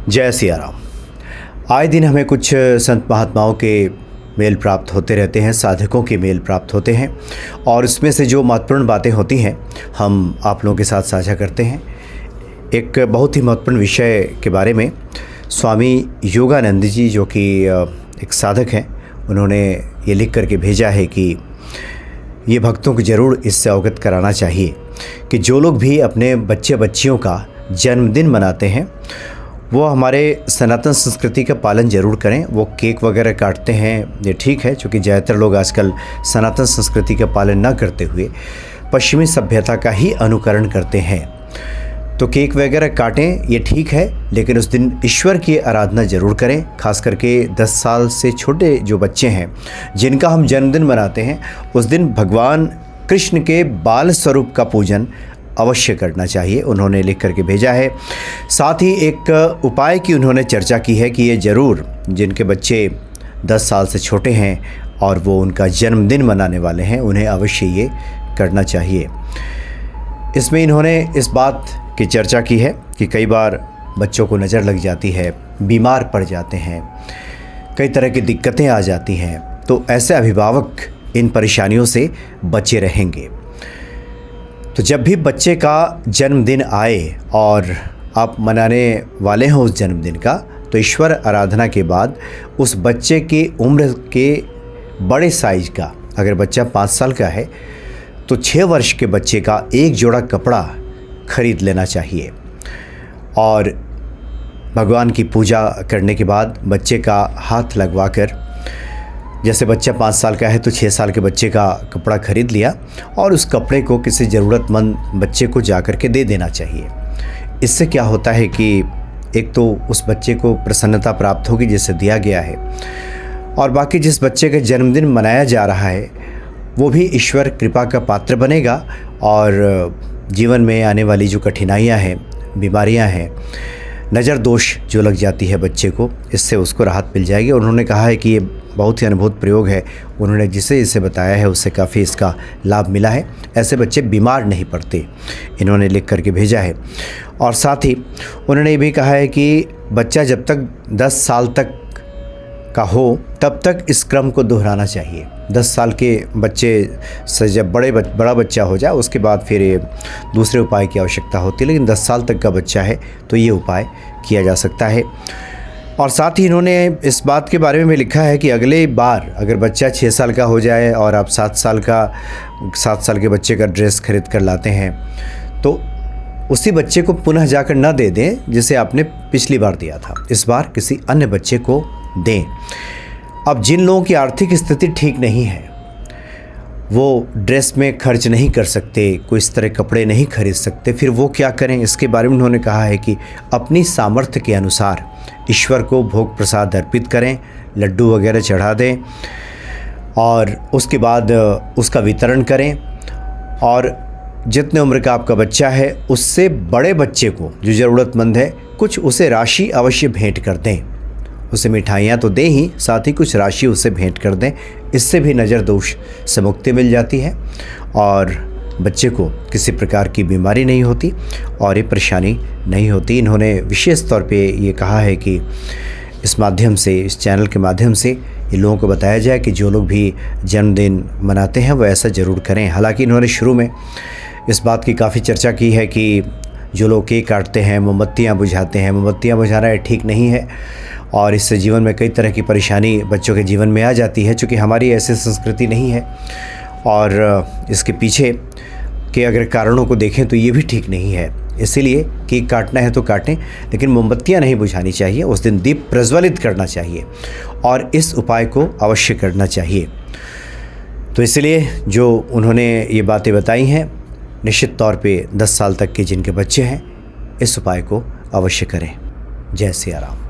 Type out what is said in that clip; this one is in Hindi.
जय सिया राम। आए दिन हमें कुछ संत महात्माओं के मेल प्राप्त होते रहते हैं, साधकों के मेल प्राप्त होते हैं और उसमें से जो महत्वपूर्ण बातें होती हैं हम आप लोगों के साथ साझा करते हैं। एक बहुत ही महत्वपूर्ण विषय के बारे में स्वामी योगानंद जी, जो कि एक साधक हैं, उन्होंने ये लिख करके भेजा है कि ये भक्तों को ज़रूर इससे अवगत कराना चाहिए कि जो लोग भी अपने बच्चे बच्चियों का जन्मदिन मनाते हैं वो हमारे सनातन संस्कृति का पालन ज़रूर करें। वो केक वगैरह काटते हैं, ये ठीक है, क्योंकि ज़्यादातर लोग आजकल सनातन संस्कृति का पालन न करते हुए पश्चिमी सभ्यता का ही अनुकरण करते हैं। तो केक वगैरह काटें, ये ठीक है, लेकिन उस दिन ईश्वर की आराधना ज़रूर करें। खास करके 10 साल से छोटे जो बच्चे हैं जिनका हम जन्मदिन मनाते हैं, उस दिन भगवान कृष्ण के बाल स्वरूप का पूजन अवश्य करना चाहिए, उन्होंने लिख करके भेजा है। साथ ही एक उपाय की उन्होंने चर्चा की है कि ये ज़रूर जिनके बच्चे 10 साल से छोटे हैं और वो उनका जन्मदिन मनाने वाले हैं, उन्हें अवश्य ये करना चाहिए। इसमें इन्होंने इस बात की चर्चा की है कि कई बार बच्चों को नज़र लग जाती है, बीमार पड़ जाते हैं, कई तरह की दिक्कतें आ जाती हैं, तो ऐसे अभिभावक इन परेशानियों से बचे रहेंगे। तो जब भी बच्चे का जन्मदिन आए और आप मनाने वाले हों उस जन्मदिन का, तो ईश्वर आराधना के बाद उस बच्चे की उम्र के बड़े साइज का, अगर बच्चा 5 साल का है तो 6 वर्ष के बच्चे का एक जोड़ा कपड़ा खरीद लेना चाहिए और भगवान की पूजा करने के बाद बच्चे का हाथ लगवाकर, जैसे बच्चा 5 साल का है तो 6 साल के बच्चे का कपड़ा खरीद लिया और उस कपड़े को किसी ज़रूरतमंद बच्चे को जा कर के दे देना चाहिए। इससे क्या होता है कि एक तो उस बच्चे को प्रसन्नता प्राप्त होगी जिसे दिया गया है, और बाकी जिस बच्चे का जन्मदिन मनाया जा रहा है वो भी ईश्वर कृपा का पात्र बनेगा और जीवन में आने वाली जो कठिनाइयाँ हैं, बीमारियाँ हैं, नज़र दोष जो लग जाती है बच्चे को, इससे उसको राहत मिल जाएगी। उन्होंने कहा है कि ये बहुत ही अनुभूत प्रयोग है, उन्होंने जिसे इसे बताया है उससे काफ़ी इसका लाभ मिला है। ऐसे बच्चे बीमार नहीं पड़ते, इन्होंने लिख करके भेजा है। और साथ ही उन्होंने ये भी कहा है कि बच्चा जब तक 10 साल तक का हो तब तक इस क्रम को दोहराना चाहिए। 10 साल के बच्चे से जब बड़ा बच्चा हो जाए उसके बाद फिर ये दूसरे उपाय की आवश्यकता होती है, लेकिन 10 साल तक का बच्चा है तो ये उपाय किया जा सकता है। और साथ ही इन्होंने इस बात के बारे में भी लिखा है कि अगले बार अगर बच्चा 6 साल का हो जाए और आप 7 साल के बच्चे का ड्रेस खरीद कर लाते हैं तो उसी बच्चे को पुनः जाकर न दे दें जिसे आपने पिछली बार दिया था, इस बार किसी अन्य बच्चे को दें। अब जिन लोगों की आर्थिक स्थिति ठीक नहीं है, वो ड्रेस में खर्च नहीं कर सकते, कोई इस तरह कपड़े नहीं खरीद सकते, फिर वो क्या करें? इसके बारे में उन्होंने कहा है कि अपनी सामर्थ्य के अनुसार ईश्वर को भोग प्रसाद अर्पित करें, लड्डू वगैरह चढ़ा दें और उसके बाद उसका वितरण करें। और जितने उम्र का आपका बच्चा है उससे बड़े बच्चे को जो ज़रूरतमंद है कुछ उसे राशि अवश्य भेंट कर दें। उसे मिठाइयाँ तो दें ही, साथ ही कुछ राशि उसे भेंट कर दें। इससे भी नज़र दोष से मुक्ति मिल जाती है और बच्चे को किसी प्रकार की बीमारी नहीं होती और ये परेशानी नहीं होती। इन्होंने विशेष तौर पे ये कहा है कि इस माध्यम से, इस चैनल के माध्यम से ये लोगों को बताया जाए कि जो लोग भी जन्मदिन मनाते हैं वो ऐसा ज़रूर करें। हालांकि इन्होंने शुरू में इस बात की काफ़ी चर्चा की है कि जो लोग केक काटते हैं, मोमबत्तियाँ बुझाते हैं, मोमबत्तियाँ बुझाना ये ठीक नहीं है और इससे जीवन में कई तरह की परेशानी बच्चों के जीवन में आ जाती है, चूँकि हमारी ऐसी संस्कृति नहीं है। और इसके पीछे के अगर कारणों को देखें तो ये भी ठीक नहीं है। इसीलिए केक काटना है तो काटें, लेकिन मोमबत्तियाँ नहीं बुझानी चाहिए, उस दिन दीप प्रज्वलित करना चाहिए और इस उपाय को अवश्य करना चाहिए। तो इसलिए जो उन्होंने ये बातें बताई हैं, निश्चित तौर पे 10 साल तक के जिनके बच्चे हैं इस उपाय को अवश्य करें। जय सिया राम।